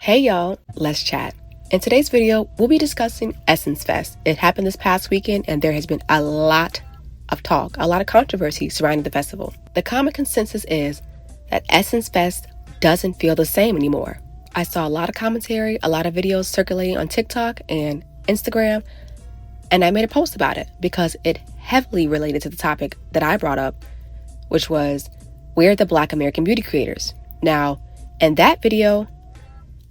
Hey y'all, let's chat. In today's video, we'll be discussing EssenceFest. It happened this past weekend and there has been a lot of talk, a lot of controversy surrounding the festival. The common consensus is that EssenceFest doesn't feel the same anymore. I saw a lot of commentary, a lot of videos circulating on TikTok and Instagram, and I made a post about it because it heavily related to the topic that I brought up, which was, where are the Black American beauty creators? Now, in that video,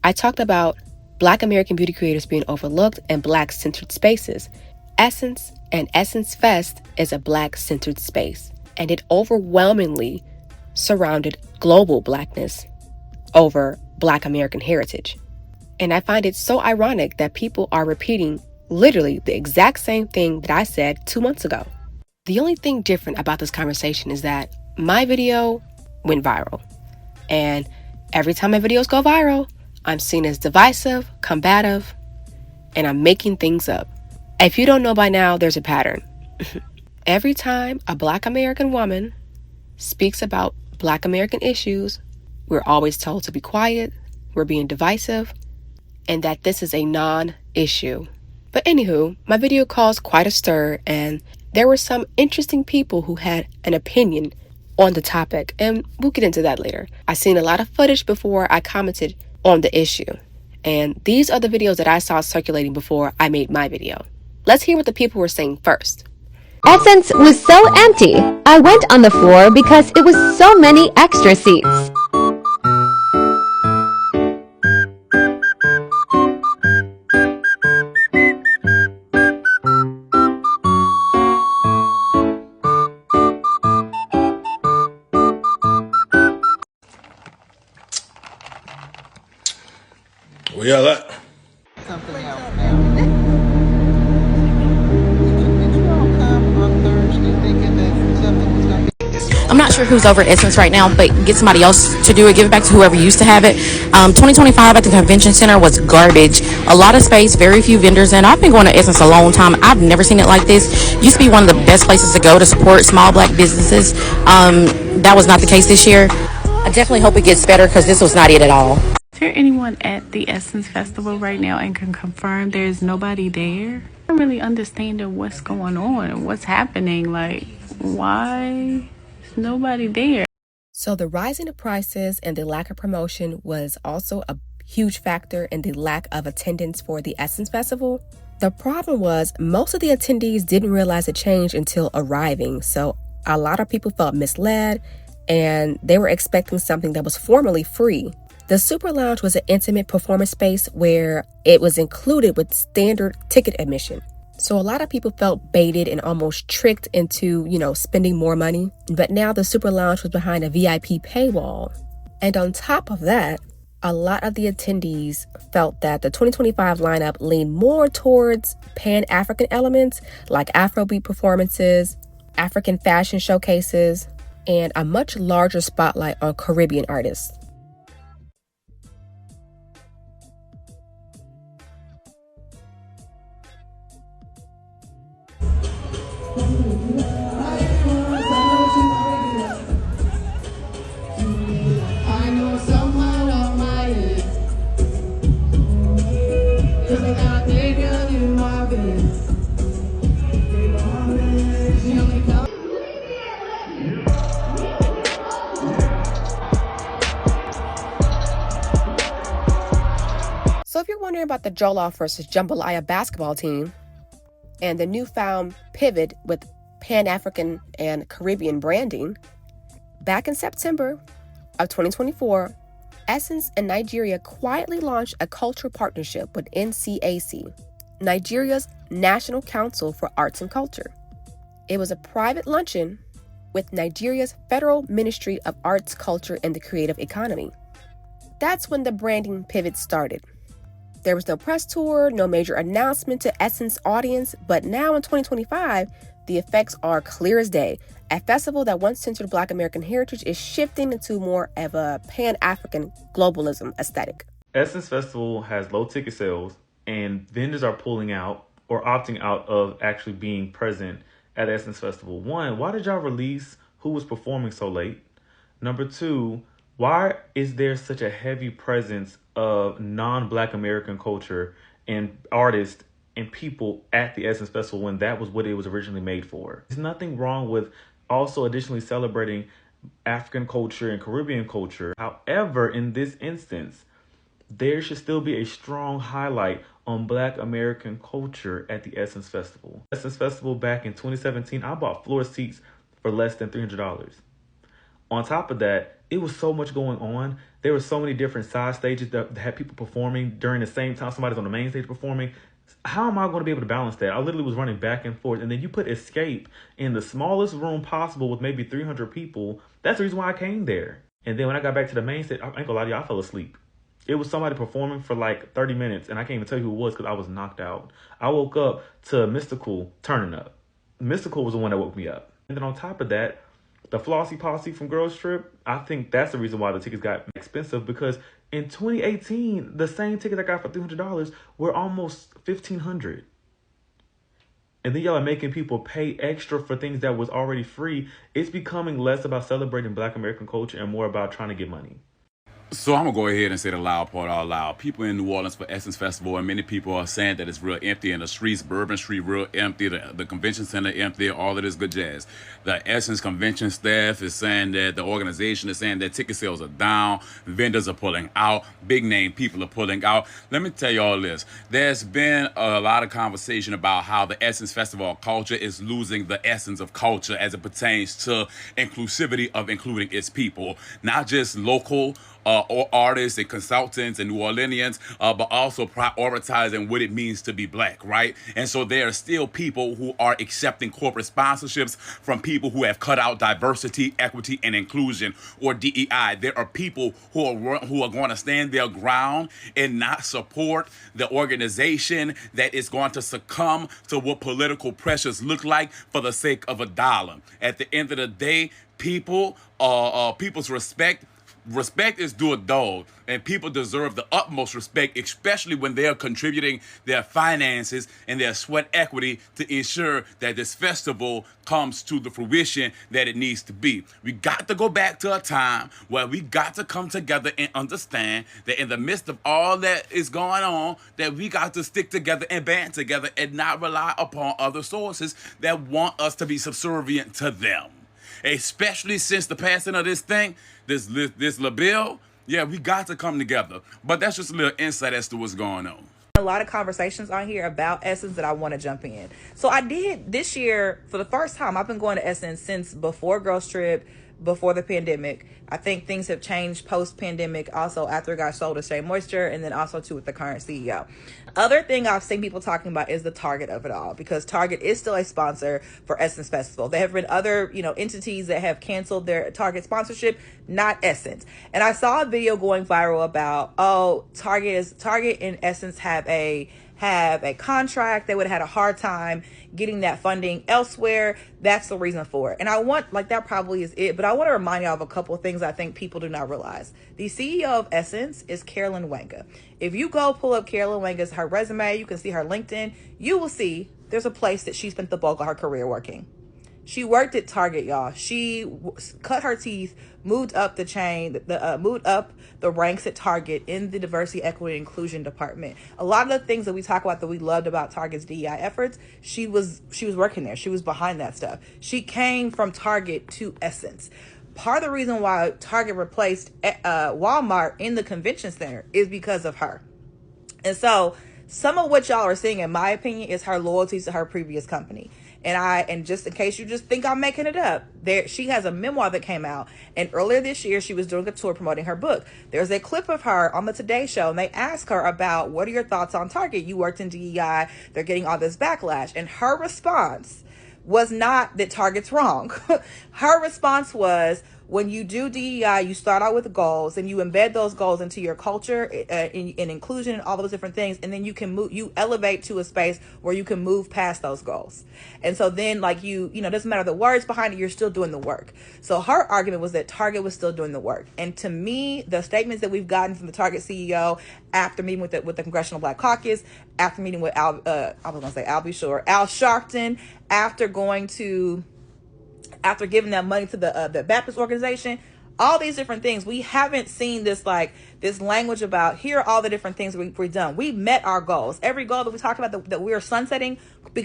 I talked about Black American beauty creators being overlooked and Black-centered spaces. Essence and EssenceFest is a Black-centered space, and it overwhelmingly surrounded global Blackness over Black American heritage. And I find it so ironic that people are repeating literally the exact same thing that I said 2 months ago. The only thing different about this conversation is that my video went viral. And every time my videos go viral, I'm seen as divisive, combative, and I'm making things up. If you don't know by now, there's a pattern. Every time a Black American woman speaks about Black American issues, we're always told to be quiet, we're being divisive, and that this is a non-issue. But anywho, my video caused quite a stir, and there were some interesting people who had an opinion on the topic, and we'll get into that later. I seen a lot of footage before I commented on the issue, and these are the videos that I saw circulating before I made my video. Let's hear what the people were saying first. Essence was so empty. I went on the floor because it was so many extra seats. Where y'all at? Something else now. Did you all come on Thursday thinking that something was going to be? I'm not sure who's over at Essence right now, but get somebody else to do it. Give it back to whoever used to have it. 2025 at the convention center was garbage. A lot of space, very few vendors, and I've been going to Essence a long time. I've never seen it like this. Used to be one of the best places to go to support small Black businesses. That was not the case this year. I definitely hope it gets better because this was not it at all. Is there anyone at the Essence Festival right now and can confirm there's nobody there? I'm really understanding what's going on and what's happening. Like, why is nobody there? So the rising of prices and the lack of promotion was also a huge factor in the lack of attendance for the Essence Festival. The problem was most of the attendees didn't realize the change until arriving. So a lot of people felt misled and they were expecting something that was formerly free. The Super Lounge was an intimate performance space where it was included with standard ticket admission. So a lot of people felt baited and almost tricked into, spending more money. But now the Super Lounge was behind a VIP paywall. And on top of that, a lot of the attendees felt that the 2025 lineup leaned more towards Pan-African elements like Afrobeat performances, African fashion showcases, and a much larger spotlight on Caribbean artists. So if you're wondering about the Jolof versus Jumbalayia basketball team and the newfound pivot with Pan-African and Caribbean branding, back in September of 2024, Essence and Nigeria quietly launched a cultural partnership with NCAC, Nigeria's National Council for Arts and Culture. It was a private luncheon with Nigeria's Federal Ministry of Arts, Culture, and the Creative Economy. That's when the branding pivot started. There was no press tour, no major announcement to Essence audience, but now in 2025, the effects are clear as day. A festival that once centered Black American heritage is shifting into more of a Pan-African globalism aesthetic. Essence Festival has low ticket sales, and vendors are pulling out or opting out of actually being present at Essence Festival. One, why did y'all release who was performing so late? Number two, Why is there such a heavy presence of non-Black American culture and artists and people at the Essence Festival when that was what it was originally made for? There's nothing wrong with also additionally celebrating African culture and Caribbean culture. However, in this instance, there should still be a strong highlight on Black American culture at the Essence Festival. Essence Festival back in 2017, I bought floor seats for less than $300. On top of that, it was so much going on. There were so many different side stages that had people performing during the same time somebody's on the main stage performing. How am I going to be able to balance that? I literally was running back and forth. And then you put Escape in the smallest room possible with maybe 300 people. That's the reason why I came there. And then when I got back to the main stage, I ain't gonna lie to you, I fell asleep. It was somebody performing for like 30 minutes, and I can't even tell you who it was because I was knocked out. I woke up to Mystical turning up. Mystical was the one that woke me up. And then on top of that, the Flossy Posse from Girls Trip, I think that's the reason why the tickets got expensive, because in 2018, the same ticket I got for $300 were almost $1,500. And then y'all are making people pay extra for things that was already free. It's becoming less about celebrating Black American culture and more about trying to get money. So I'm going to go ahead and say the loud part out loud. People in New Orleans for Essence Festival, and many people are saying that it's real empty in the streets, Bourbon Street real empty, the convention center empty, all of this good jazz. The Essence convention staff is saying that, the organization is saying that ticket sales are down, vendors are pulling out, big name people are pulling out. Let me tell you all this. There's been a lot of conversation about how the Essence Festival of Culture is losing the essence of culture as it pertains to inclusivity of including its people, not just local or artists and consultants and New Orleanians, but also prioritizing what it means to be Black, right? And so there are still people who are accepting corporate sponsorships from people who have cut out diversity, equity, and inclusion, or DEI. There are people who are going to stand their ground and not support the organization that is going to succumb to what political pressures look like for the sake of $1. At the end of the day, people's respect is due a dog, and people deserve the utmost respect, especially when they are contributing their finances and their sweat equity to ensure that this festival comes to the fruition that it needs to be. We got to go back to a time where we got to come together and understand that in the midst of all that is going on, that we got to stick together and band together and not rely upon other sources that want us to be subservient to them. Especially since the passing of this thing, this little bill, yeah, we got to come together. But that's just a little insight as to what's going on. A lot of conversations on here about Essence that I want to jump in. So I did this year for the first time. I've been going to Essence since before Girls Trip, before the pandemic. I think things have changed post-pandemic, also after it got sold to Shea Moisture, and then also too with the current CEO. Other thing I've seen people talking about is the Target of it all, because Target is still a sponsor for Essence Festival. There have been other, entities that have canceled their Target sponsorship, not Essence. And I saw a video going viral about, Target and Essence have a contract. They would have had a hard time getting that funding elsewhere. That's the reason for it. And that probably is it. But I want to remind y'all of a couple of things I think people do not realize. The CEO of Essence is Carolyn Wanga. If you go pull up Carolyn Wanga's her resume, you can see her LinkedIn. You will see there's a place that she spent the bulk of her career working. She worked at Target, y'all. She cut her teeth, moved up the chain, moved up the ranks at Target in the diversity, equity, and inclusion department. A lot of the things that we talk about that we loved about Target's DEI efforts, she was working there. She was behind that stuff. She came from Target to Essence. Part of the reason why Target replaced Walmart in the convention center is because of her. And so some of what y'all are seeing, in my opinion, is her loyalties to her previous company. And just in case you just think I'm making it up, she has a memoir that came out, and earlier this year she was doing a tour promoting her book. There's a clip of her on the Today Show, and they asked her about, what are your thoughts on Target? You worked in DEI, they're getting all this backlash. And her response was not that Target's wrong. Her response was, when you do DEI, you start out with goals and you embed those goals into your culture in inclusion and all those different things. And then you elevate to a space where you can move past those goals. And so then it doesn't matter the words behind it, you're still doing the work. So her argument was that Target was still doing the work. And to me, the statements that we've gotten from the Target CEO after meeting with the Congressional Black Caucus, after meeting with Al Sharpton, after giving that money to the Baptist organization, all these different things. We haven't seen this language about, here are all the different things we've done. We met our goals. Every goal that we talked about that we are sunsetting,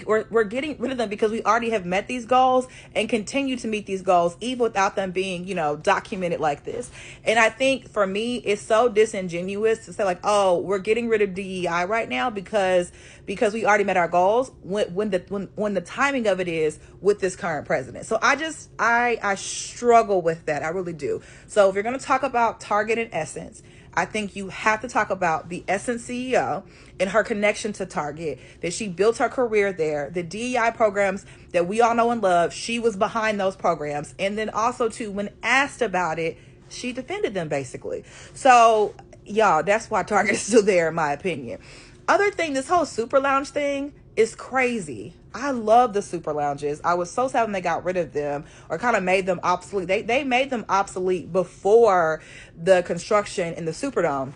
we're getting rid of them because we already have met these goals and continue to meet these goals even without them being, documented like this. And I think for me, it's so disingenuous to say like, oh, we're getting rid of DEI right now because we already met our goals when the timing of it is with this current president. So I struggle with that. I really do. So if you're going to talk about Target and Essence, I think you have to talk about the Essence CEO and her connection to Target, that she built her career there, the DEI programs that we all know and love. She was behind those programs. And then also too, when asked about it, she defended them basically. So y'all, that's why Target is still there in my opinion. Other thing, this whole super lounge thing is crazy. I love the super lounges. I was so sad when they got rid of them or kind of made them obsolete. They made them obsolete before the construction in the Superdome.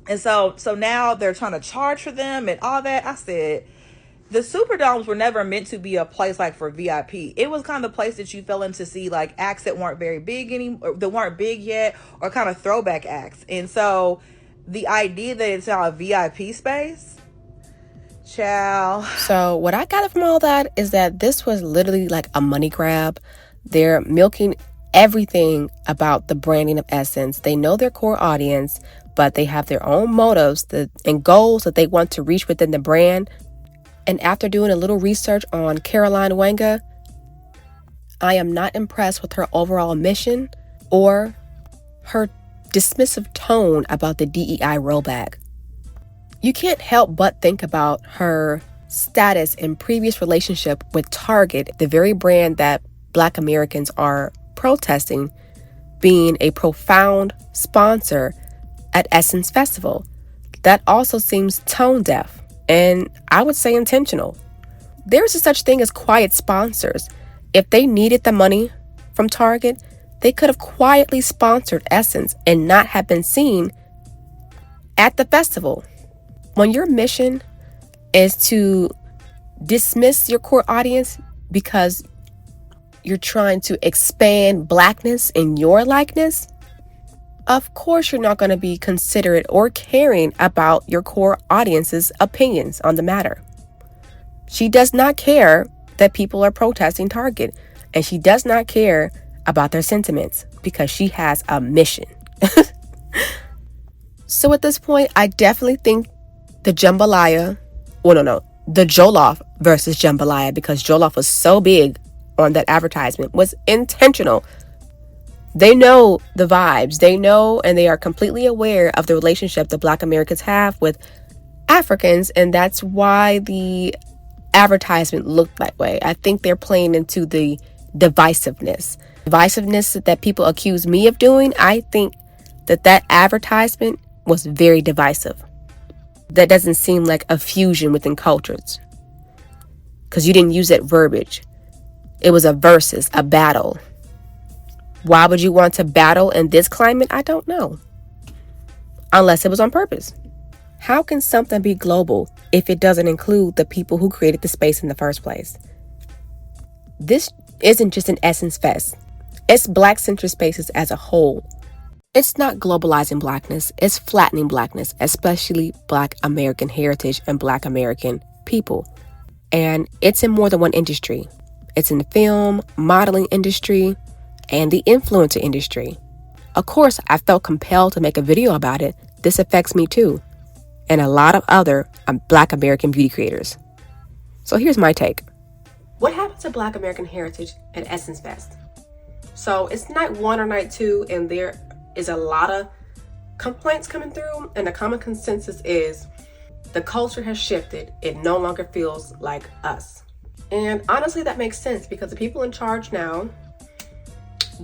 And so now they're trying to charge for them and all that. I said, the Superdomes were never meant to be a place like for VIP. It was kind of the place that you fell in to see like acts that weren't very big anymore, that weren't big yet, or kind of throwback acts. And so the idea that it's now a VIP space, child. So what I got from all that is that this was literally like a money grab. They're milking everything about the branding of Essence. They know their core audience, but they have their own motives and goals that they want to reach within the brand. And after doing a little research on Caroline Wanga, I am not impressed with her overall mission or her dismissive tone about the DEI rollback. You can't help but think about her status in previous relationship with Target, the very brand that Black Americans are protesting, being a profound sponsor at Essence Festival. That also seems tone deaf, and I would say intentional. There's a such thing as quiet sponsors. If they needed the money from Target, they could have quietly sponsored Essence and not have been seen at the festival. When your mission is to dismiss your core audience because you're trying to expand Blackness in your likeness, of course you're not going to be considerate or caring about your core audience's opinions on the matter. She does not care that people are protesting Target, and she does not care about their sentiments because she has a mission. So at this point, I definitely think the Jolof versus Jumbalayia, because Jolof was so big on that advertisement, was intentional. They know the vibes. They know and they are completely aware of the relationship that Black Americans have with Africans, and that's why the advertisement looked that way. I think they're playing into the divisiveness that people accuse me of doing. I think that advertisement was very divisive. That doesn't seem like a fusion within cultures, because you didn't use that verbiage. It was a versus, a battle. Why would you want to battle in this climate? I don't know. Unless it was on purpose. How can something be global if it doesn't include the people who created the space in the first place? This isn't just an Essence Fest. It's Black-centered spaces as a whole. It's not globalizing Blackness, it's flattening Blackness, especially Black American heritage and Black American people. And it's in more than one industry. It's in the film, modeling industry, and the influencer industry. Of course, I felt compelled to make a video about it. This affects me too, and a lot of other Black American beauty creators. So here's my take. What happened to Black American heritage at Essence Fest? So it's night 1 or night 2, and there is a lot of complaints coming through, and the common consensus is the culture has shifted. It no longer feels like us. And honestly, that makes sense, because the people in charge now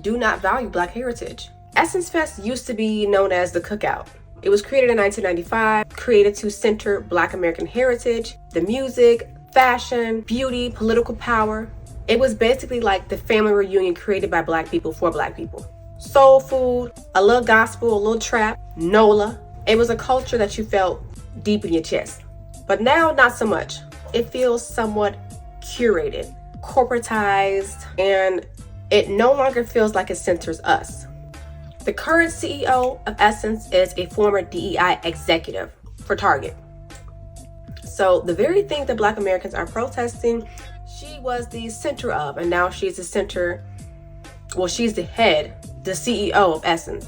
do not value Black heritage. Essence Fest used to be known as the Cookout. It was created in 1995, created to center Black American heritage, the music, fashion, beauty, political power. It was basically like the family reunion created by Black people for Black people. Soul food, a little gospel, a little trap, NOLA. It was a culture that you felt deep in your chest. But now, not so much. It feels somewhat curated, corporatized, and it no longer feels like it centers us. The current CEO of Essence is a former DEI executive for Target. So the very thing that Black Americans are protesting, she was the center of, and now she's the center, well, she's the head, the CEO of Essence.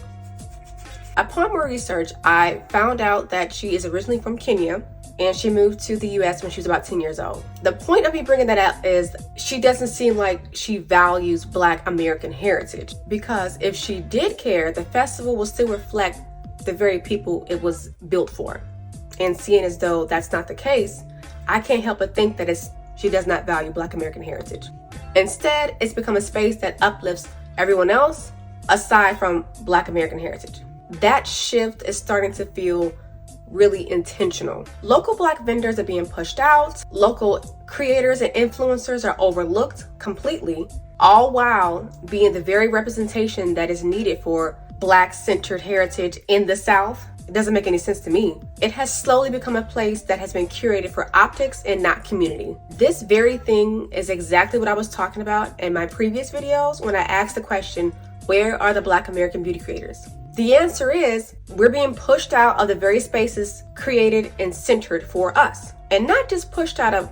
Upon more research, I found out that she is originally from Kenya, and she moved to the US when she was about 10 years old. The point of me bringing that up is she doesn't seem like she values Black American heritage, because if she did care, the festival will still reflect the very people it was built for. And seeing as though that's not the case, I can't help but think that she does not value Black American heritage. Instead, it's become a space that uplifts everyone else aside from Black American heritage. That shift is starting to feel really intentional. Local Black vendors are being pushed out. Local creators and influencers are overlooked completely, all while being the very representation that is needed for Black-centered heritage in the South. It doesn't make any sense to me. It has slowly become a place that has been curated for optics and not community. This very thing is exactly what I was talking about in my previous videos when I asked the question, where are the Black American beauty creators? The answer is, we're being pushed out of the very spaces created and centered for us. And not just pushed out of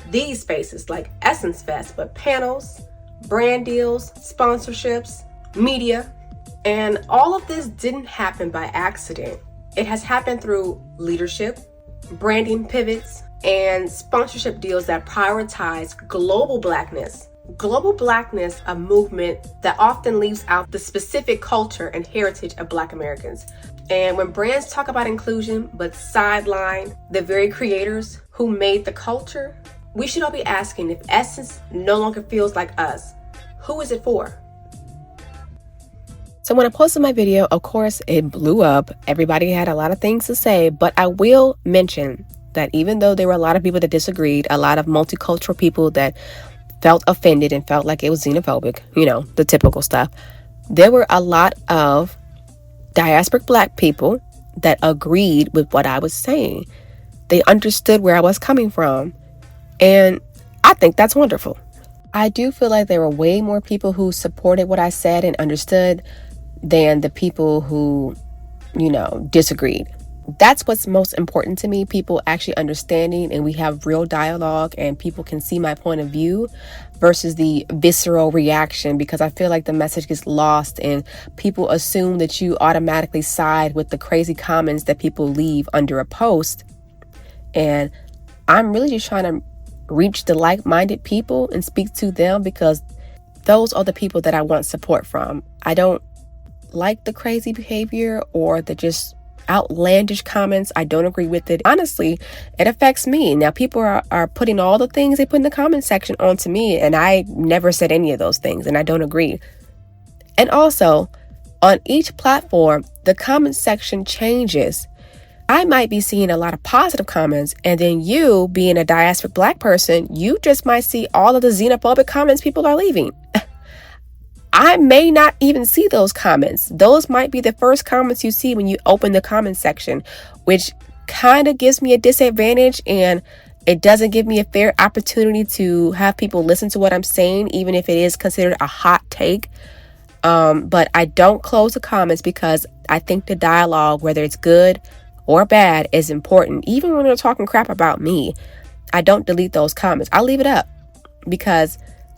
these spaces like EssenceFest, but panels, brand deals, sponsorships, media. And all of this didn't happen by accident. It has happened through leadership, branding pivots, and sponsorship deals that prioritize global Blackness. Global Blackness, a movement that often leaves out the specific culture and heritage of Black Americans. And when brands talk about inclusion but sideline the very creators who made the culture, we should all be asking, if Essence no longer feels like us, who is it for? So when I posted my video, of course, it blew up. Everybody had a lot of things to say, but I will mention that even though there were a lot of people that disagreed, a lot of multicultural people that felt offended and felt like it was xenophobic, the typical stuff, there were a lot of diasporic Black people that agreed with what I was saying. They understood where I was coming from. And I think that's wonderful. I do feel like there were way more people who supported what I said and understood than the people who, disagreed. That's what's most important to me, people actually understanding, and we have real dialogue and people can see my point of view versus the visceral reaction, because I feel like the message gets lost and people assume that you automatically side with the crazy comments that people leave under a post. And I'm really just trying to reach the like-minded people and speak to them, because those are the people that I want support from. I don't like the crazy behavior or the just outlandish comments. I don't agree with it. Honestly, it affects me. Now, people are putting all the things they put in the comment section onto me, and I never said any of those things, and I don't agree. And also, on each platform, the comment section changes. I might be seeing a lot of positive comments, and then you, being a diasporic Black person, you just might see all of the xenophobic comments people are leaving. I may not even see those comments. Those might be the first comments you see when you open the comment section, which kind of gives me a disadvantage, and it doesn't give me a fair opportunity to have people listen to what I'm saying, even if it is considered a hot take. But I don't close the comments because I think the dialogue, whether it's good or bad, is important. Even when they're talking crap about me, I don't delete those comments. I leave it up because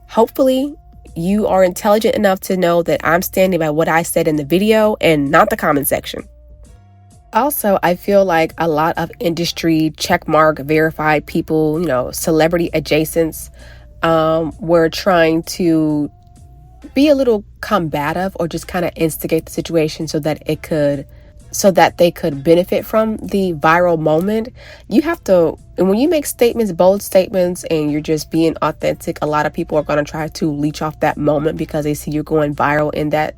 hopefully you are intelligent enough to know that I'm standing by what I said in the video and not the comment section. Also, I feel like a lot of industry checkmark verified people, celebrity adjacents, were trying to be a little combative or just kind of instigate the situation so that they could benefit from the viral moment. You have to, and when you make statements, bold statements, and you're just being authentic, a lot of people are going to try to leech off that moment because they see you're going viral in that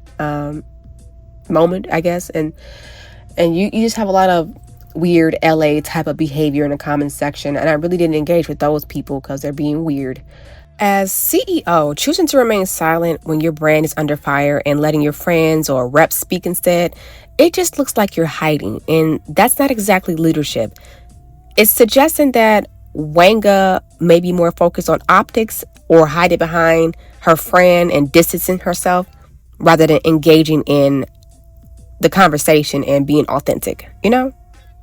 moment, I guess. And you just have a lot of weird LA type of behavior in the comment section. And I really didn't engage with those people because they're being weird. As CEO, choosing to remain silent when your brand is under fire and letting your friends or reps speak instead, it just looks like you're hiding, and that's not exactly leadership. It's suggesting that Wanga may be more focused on optics or hiding behind her friend and distancing herself rather than engaging in the conversation and being authentic, you know?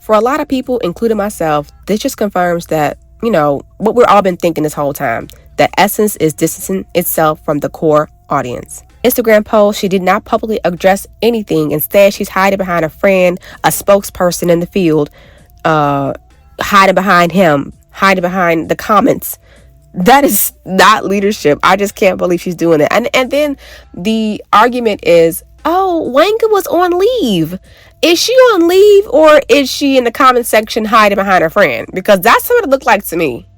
For a lot of people, including myself, this just confirms that, you know, what we've all been thinking this whole time, that Essence is distancing itself from the core audience. Instagram post, she did not publicly address anything. Instead, she's hiding behind a friend, a spokesperson in the field, hiding behind him, hiding behind the comments. That is not leadership. I just can't believe she's doing it. And then the argument is, oh, Wanga was on leave. Is she on leave, or is she in the comment section hiding behind her friend? Because that's what it looked like to me.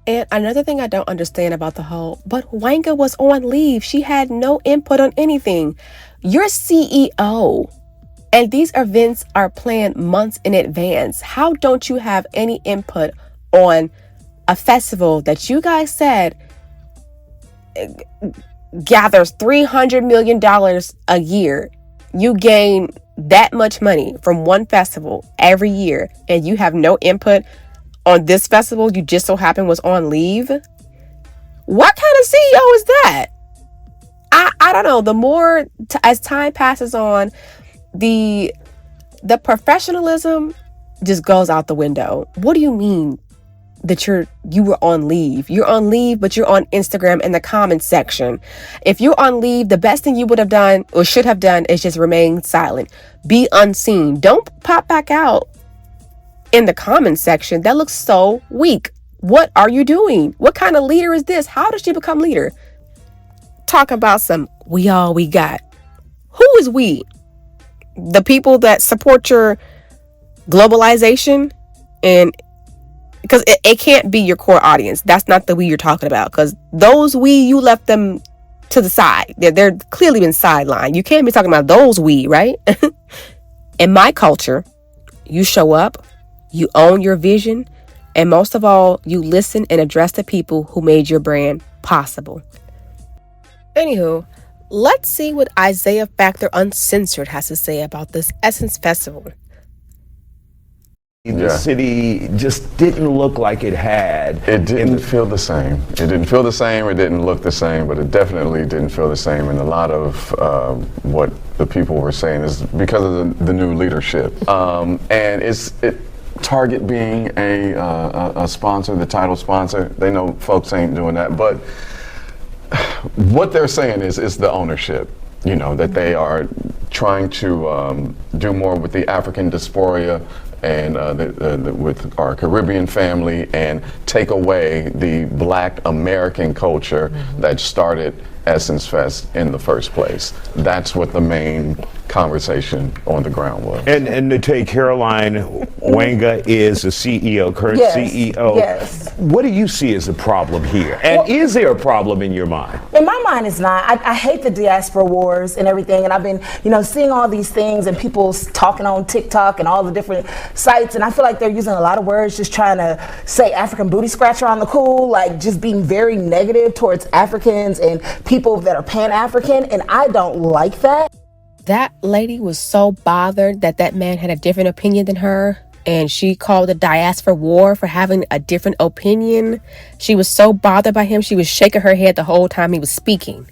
And another thing I don't understand about the whole, but Wanga was on leave. She had no input on anything. You're CEO, and these events are planned months in advance. How don't you have any input on a festival that you guys said gathers $300 million a year? You gain that much money from one festival every year, and you have no input on this festival you just so happen was on leave? What kind of CEO is that? I don't know. The more as time passes on, the professionalism just goes out the window. What do you mean that you were on leave? You're on leave, but you're on Instagram in the comments section. If you're on leave, the best thing you would have done or should have done is just remain silent. Be unseen. Don't pop back out in the comments section. That looks so weak. What are you doing? What kind of leader is this? How did she become leader? Talk about some we all we got. Who is we? The people that support your globalization? And because it can't be your core audience. That's not the we you're talking about, because those we, you left them to the side. They're clearly been sidelined. You can't be talking about those we, right? In my culture, you show up, you own your vision, and most of all, you listen and address the people who made your brand possible. Anywho, let's see what Isaiah Factor Uncensored has to say about this Essence Festival. The city just didn't look like it had. It didn't feel the same. It didn't feel the same, it didn't look the same, but it definitely didn't feel the same. And a lot of what the people were saying is because of the new leadership. And Target being a sponsor, the title sponsor, they know folks ain't doing that. But what they're saying is the ownership, you know, that they are trying to do more with the African diaspora and with our Caribbean family, and take away the Black American culture that started EssenceFest in the first place. That's what the main conversation on the ground was. And to take Caroline, Wanga is the CEO, current CEO. Yes. What do you see as a problem here? And is there a problem in your mind? In my mind, it's not. I hate the diaspora wars and everything, and I've been, seeing all these things and people talking on TikTok and all the different sites, and I feel like they're using a lot of words just trying to say African booty scratcher on the cool, like just being very negative towards Africans and people that are Pan-African, and I don't like that. That lady was so bothered that man had a different opinion than her, and she called the diaspora war for having a different opinion. She was so bothered by him, she was shaking her head the whole time he was speaking.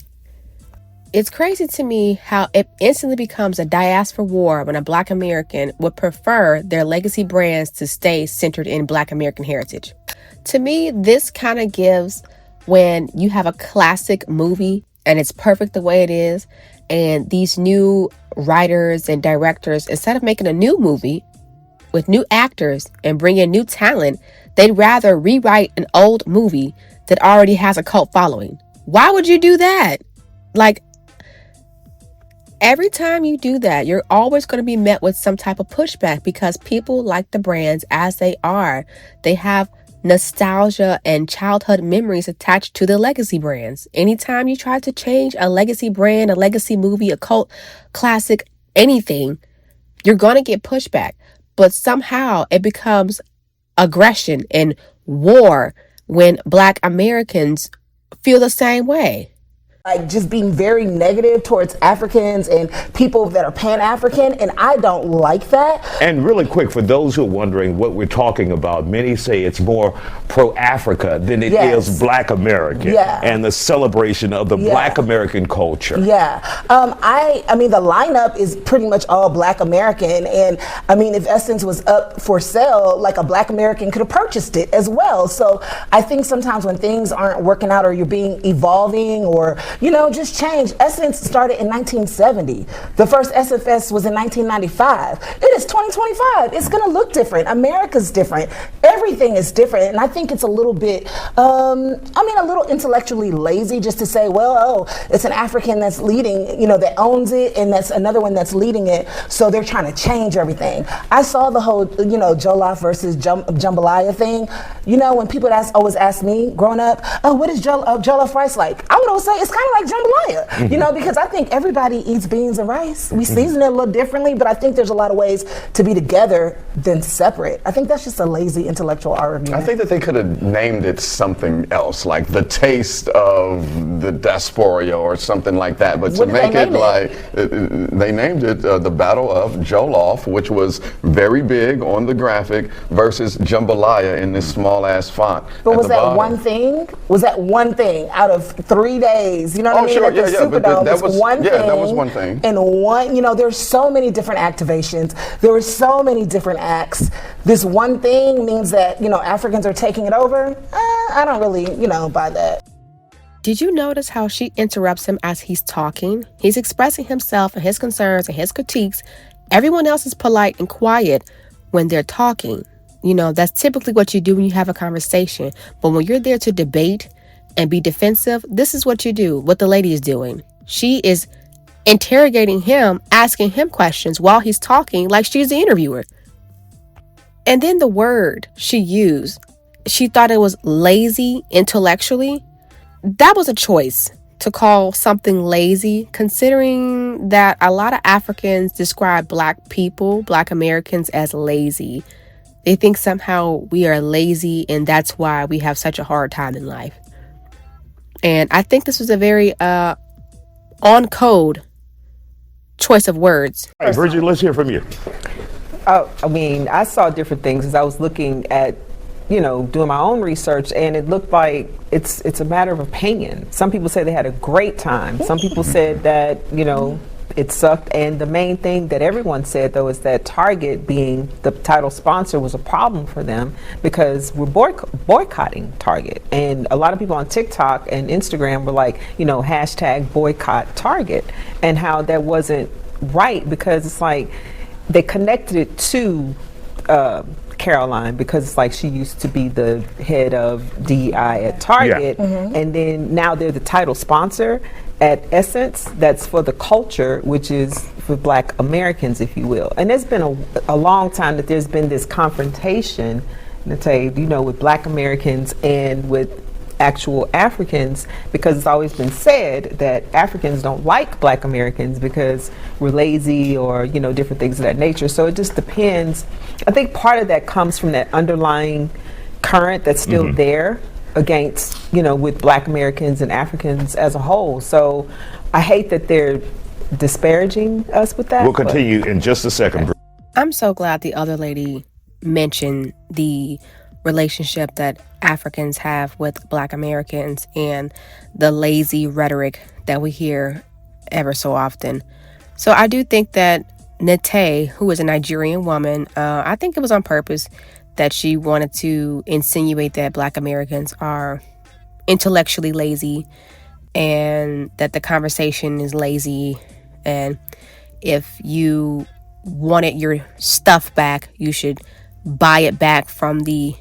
It's crazy to me how it instantly becomes a diaspora war when a Black American would prefer their legacy brands to stay centered in Black American heritage. To me, this kind of gives when you have a classic movie and it's perfect the way it is, and these new writers and directors, instead of making a new movie with new actors and bring in new talent, they'd rather rewrite an old movie that already has a cult following. Why would you do that? Like, every time you do that, you're always going to be met with some type of pushback, because people like the brands as they are. They have nostalgia and childhood memories attached to the legacy brands. Anytime you try to change a legacy brand, a legacy movie, a cult classic, anything, you're going to get pushback. But somehow it becomes aggression and war when Black Americans feel the same way. like just being very negative towards Africans and people that are Pan-African, and I don't like that. And really quick, for those who are wondering what we're talking about, many say it's more pro-Africa than it is Black American, and the celebration of the Black American culture. I mean, the lineup is pretty much all Black American, and I mean, if Essence was up for sale, like a Black American could have purchased it as well. So I think sometimes when things aren't working out, or you're being evolving, or you know, just change. Essence started in 1970. The first EssenceFest was in 1995. It is 2025. It's going to look different. America's different. Everything is different. And I think it's a little bit, a little intellectually lazy just to say, well, it's an African that's leading, you know, that owns it, and that's another one that's leading it. So they're trying to change everything. I saw the whole, you know, Jolof versus Jumbalayia thing. You know, when people always ask me growing up, what is Jollof rice like? I would always say it's kind of like jambalaya, you know, because I think everybody eats beans and rice. We season it a little differently, but I think there's a lot of ways to be together than separate. I think that's just a lazy intellectual argument. I think that they could have named it something else, like the taste of the Diaspora or something like that. But to make it like, they named it the Battle of Jolof, which was very big on the graphic, versus Jumbalayia in this small ass font. But was that one thing? Was that one thing out of 3 days? You know what I mean? Sure, Like the Superdome that was one thing. That was one thing. And one, you know, there's so many different activations. There were so many different acts. This one thing means that, you know, Africans are taking it over. I don't really, you know, buy that. Did you notice how she interrupts him as he's talking? He's expressing himself and his concerns and his critiques. Everyone else is polite and quiet when they're talking. You know, that's typically what you do when you have a conversation. But when you're there to debate and be defensive, this is what you do, what the lady is doing. She is interrogating him, asking him questions while he's talking like she's the interviewer. And then the word she used, she thought it was lazy intellectually. That was a choice to call something lazy, considering that a lot of Africans describe Black people, Black Americans, as lazy. They think somehow we are lazy and that's why we have such a hard time in life. And I think this was a very on code choice of words. All right, Bridget, let's hear from you. I mean, I saw different things as I was looking at, you know, doing my own research, and it looked like it's a matter of opinion. Some people say they had a great time. Some people said that, you know, it sucked. And the main thing that everyone said, though, is that Target, being the title sponsor, was a problem for them because we're boycotting Target. And a lot of people on TikTok and Instagram were like, you know, hashtag boycott Target, and how that wasn't right because it's like they connected it to Caroline, because it's like she used to be the head of DEI at Target, and then now they're the title sponsor at Essence. That's for the culture, which is for Black Americans, if you will. And there's been a long time that there's been this confrontation, let's say, you know, with Black Americans and with actual Africans, because it's always been said that Africans don't like Black Americans because we're lazy or, you know, different things of that nature. So it just depends. I think part of that comes from that underlying current that's still there against, you know, with Black Americans and Africans as a whole. So I hate that they're disparaging us with that. We'll continue in just a second. I'm so glad the other lady mentioned the relationship that Africans have with Black Americans and the lazy rhetoric that we hear ever so often. So I do think that Nete, who is a Nigerian woman, I think it was on purpose that she wanted to insinuate that Black Americans are intellectually lazy and that the conversation is lazy. And if you wanted your stuff back, you should buy it back from the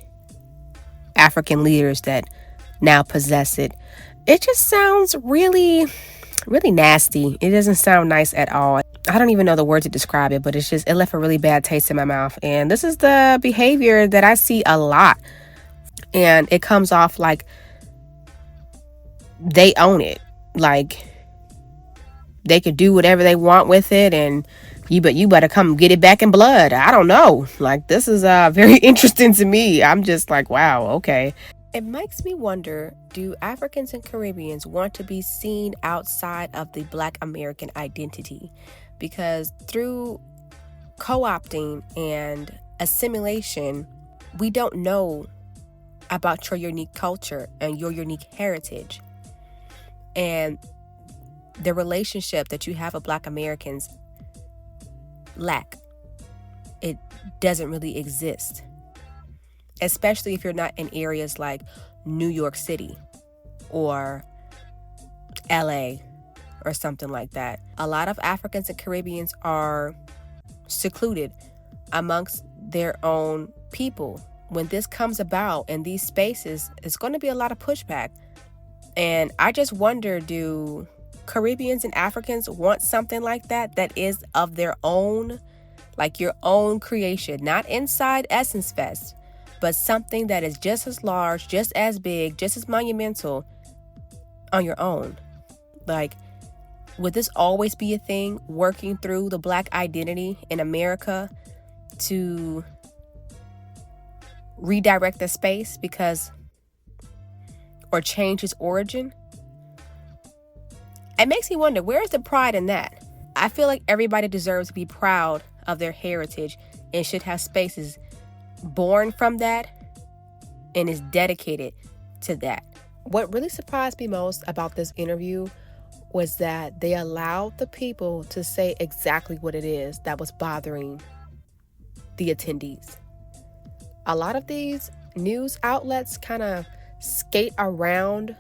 African leaders that now possess it. It just sounds really, really nasty. It doesn't sound nice at all. I don't even know the word to describe it, but it left a really bad taste in my mouth. And this is the behavior that I see a lot. And it comes off like they own it. Like they could do whatever they want with it, and you better come get it back in blood. I don't know. Like, this is very interesting to me. I'm just like, wow, okay. It makes me wonder, do Africans and Caribbeans want to be seen outside of the Black American identity? Because through co-opting and assimilation, we don't know about your unique culture and your unique heritage. And the relationship that you have with Black Americans lack. It doesn't really exist. Especially if you're not in areas like New York City or LA or something like that. A lot of Africans and Caribbeans are secluded amongst their own people. When this comes about in these spaces, it's going to be a lot of pushback. And I just wonder, do Caribbeans and Africans want something like that is of their own, like your own creation, not inside EssenceFest, but something that is just as large, just as big, just as monumental on your own? Like, would this always be a thing, working through the Black identity in America to redirect the space or change its origin? It makes me wonder, where is the pride in that? I feel like everybody deserves to be proud of their heritage and should have spaces born from that and is dedicated to that. What really surprised me most about this interview was that they allowed the people to say exactly what it is that was bothering the attendees. A lot of these news outlets kind of skate around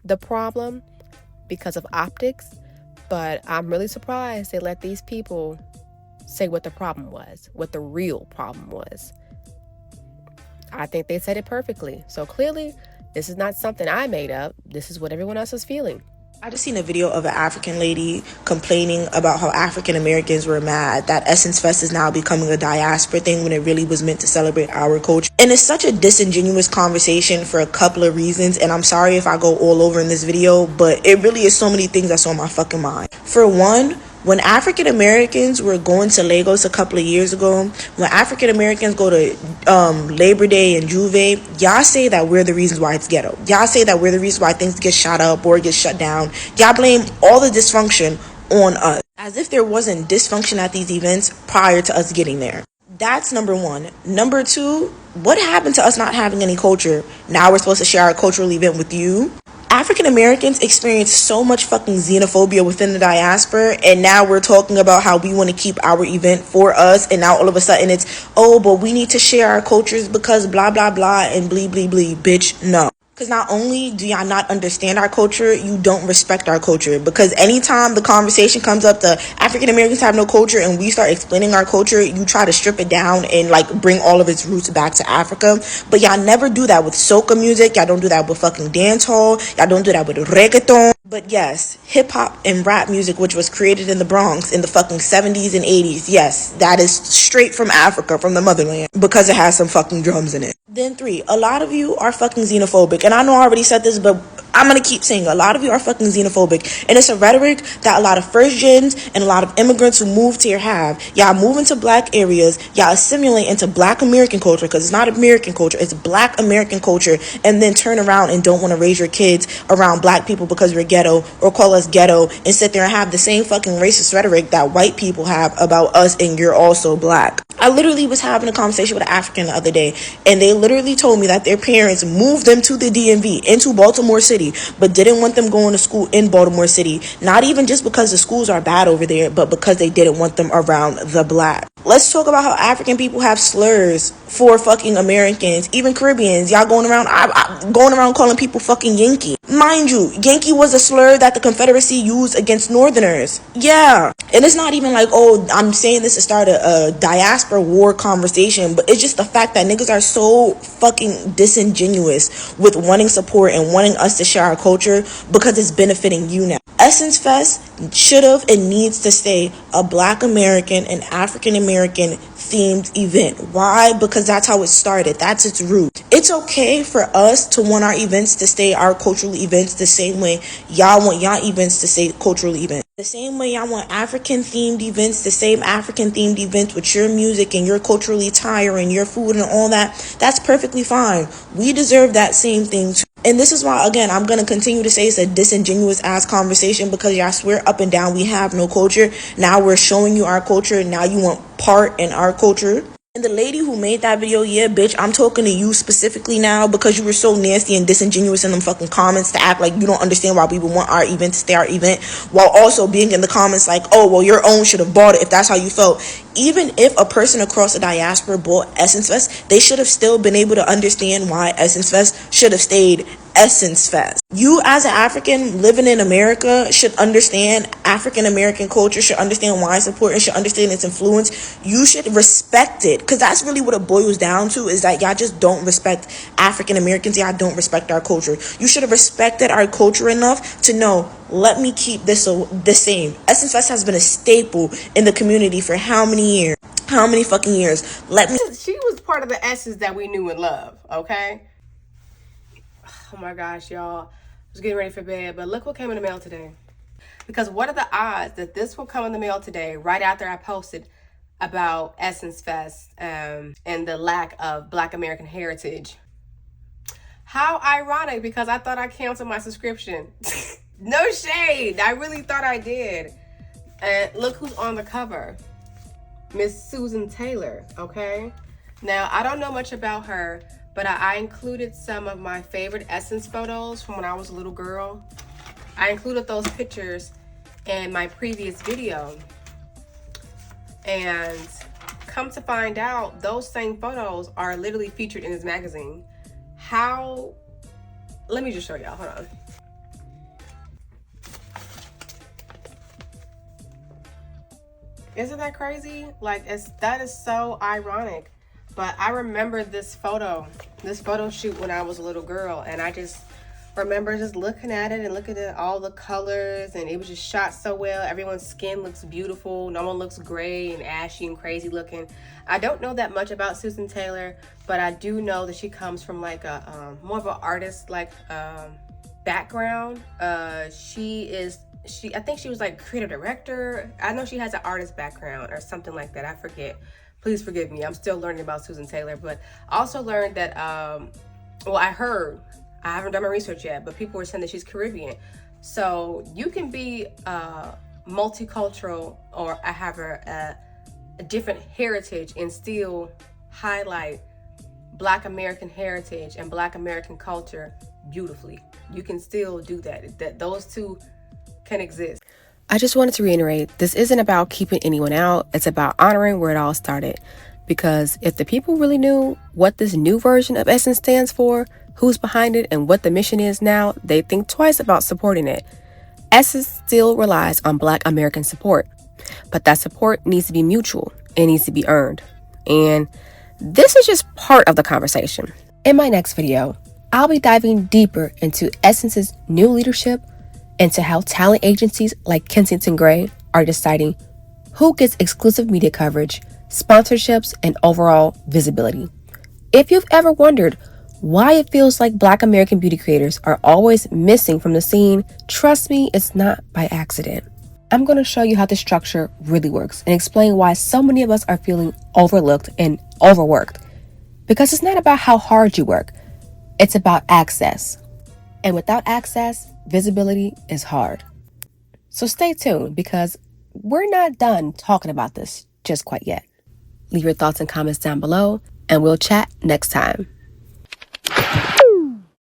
the problem because of optics, but I'm really surprised they let these people say what the problem was, what the real problem was. I think they said it perfectly. So clearly, this is not something I made up. This is what everyone else is feeling. I just seen a video of an African lady complaining about how African Americans were mad that EssenceFest is now becoming a diaspora thing when it really was meant to celebrate our culture. And it's such a disingenuous conversation for a couple of reasons. And I'm sorry if I go all over in this video, but it really is so many things that's on my fucking mind. For one, when African Americans were going to Lagos a couple of years ago, when African Americans go to Labor Day and Juve, y'all say that we're the reasons why it's ghetto. Y'all say that we're the reason why things get shot up or get shut down. Y'all blame all the dysfunction on us, as if there wasn't dysfunction at these events prior to us getting there. That's number one. Number two, what happened to us not having any culture? Now we're supposed to share our cultural event with you? African Americans experience so much fucking xenophobia within the diaspora, and now we're talking about how we want to keep our event for us, and now all of a sudden it's, oh, but we need to share our cultures because blah, blah, blah, and blee, blee, blee. Bitch, no. Because not only do y'all not understand our culture, you don't respect our culture. Because anytime the conversation comes up to African Americans have no culture and we start explaining our culture, you try to strip it down and like bring all of its roots back to Africa. But y'all never do that with soca music. Y'all don't do that with fucking dance hall. Y'all don't do that with reggaeton. But yes, hip hop and rap music, which was created in the Bronx in the fucking 70s and 80s, yes, that is straight from Africa, from the motherland, because it has some fucking drums in it. Then three, a lot of you are fucking xenophobic. And I know I already said this, but I'm going to keep saying a lot of you are fucking xenophobic. And it's a rhetoric that a lot of first gens and a lot of immigrants who moved here have. Y'all move into black areas. Y'all assimilate into black American culture, because it's not American culture. It's black American culture. And then turn around and don't want to raise your kids around black people because we're ghetto, or call us ghetto, and sit there and have the same fucking racist rhetoric that white people have about us, and you're also black. I literally was having a conversation with an African the other day, and they literally told me that their parents moved them to the DMV, into Baltimore City, but didn't want them going to school in Baltimore City. Not even just because the schools are bad over there, but because they didn't want them around the black. Let's talk about how African people have slurs for fucking Americans, even Caribbeans. Y'all going around calling people fucking Yankee. Mind you, Yankee was a slur that the Confederacy used against Northerners. Yeah. And it's not even like, oh, I'm saying this to start a diaspora war conversation, but it's just the fact that niggas are so fucking disingenuous with wanting support and wanting us to share our culture because it's benefiting you now. Essence Fest should have and needs to stay a Black American and African American themed event. Why? Because that's how it started. That's its root. It's okay for us to want our events to stay our cultural events the same way y'all want y'all events to stay cultural events. The same way y'all want African themed events, the same African themed events with your music and your cultural attire and your food and all that. That's perfectly fine. We deserve that same thing too. And this is why, again, I'm going to continue to say it's a disingenuous ass conversation, because y'all swear up and down we have no culture. Now we're showing you our culture. Now you want part in our culture. And the lady who made that video, yeah, bitch, I'm talking to you specifically now, because you were so nasty and disingenuous in them fucking comments to act like you don't understand why we would want our event to stay our event, while also being in the comments like, oh, well, your own should have bought it if that's how you felt. Even if a person across the diaspora bought Essence Fest, they should have still been able to understand why Essence Fest should have stayed Essence Fest. You as an African living in America should understand African American culture, should understand why it's important, should understand its influence. You should respect it, because that's really what it boils down to, is that y'all just don't respect African Americans. Y'all don't respect our culture. You should have respected our culture enough to know, let me keep this the same. Essence Fest has been a staple in the community for how many years? How many fucking years? She was part of the Essence that we knew and loved, okay? Oh my gosh, y'all. I was getting ready for bed, but look what came in the mail today. Because what are the odds that this will come in the mail today, right after I posted about Essence Fest and the lack of Black American heritage? How ironic, because I thought I canceled my subscription. No shade. I really thought I did. And look who's on the cover. Miss Susan Taylor, okay? Now, I don't know much about her, but I included some of my favorite Essence photos from when I was a little girl. I included those pictures in my previous video. And come to find out, those same photos are literally featured in this magazine. How? Let me just show y'all, hold on. Isn't that crazy? Like, that is so ironic. But I remember this photo shoot when I was a little girl, and I just remember just looking at it and looking at all the colors, and it was just shot so well. Everyone's skin looks beautiful. No one looks gray and ashy and crazy looking. I don't know that much about Susan Taylor, but I do know that she comes from like a more of an artist like background. I think she was like creative director. I know she has an artist background or something like that. I forget. Please forgive me. I'm still learning about Susan Taylor, but I also learned that, I haven't done my research yet, but people were saying that she's Caribbean. So you can be multicultural or have a different heritage and still highlight Black American heritage and Black American culture beautifully. You can still do that. Those two can exist. I just wanted to reiterate, this isn't about keeping anyone out. It's about honoring where it all started. Because if the people really knew what this new version of Essence stands for, who's behind it, and what the mission is now, they'd think twice about supporting it. Essence still relies on Black American support. But that support needs to be mutual. It needs to be earned. And this is just part of the conversation. In my next video, I'll be diving deeper into Essence's new leadership, into how talent agencies like Kensington Gray are deciding who gets exclusive media coverage, sponsorships, and overall visibility. If you've ever wondered why it feels like Black American beauty creators are always missing from the scene, trust me, it's not by accident. I'm going to show you how the structure really works and explain why so many of us are feeling overlooked and overworked. Because it's not about how hard you work, it's about access. And without access, visibility is hard. So stay tuned, because we're not done talking about this just quite yet. Leave your thoughts and comments down below, and we'll chat next time.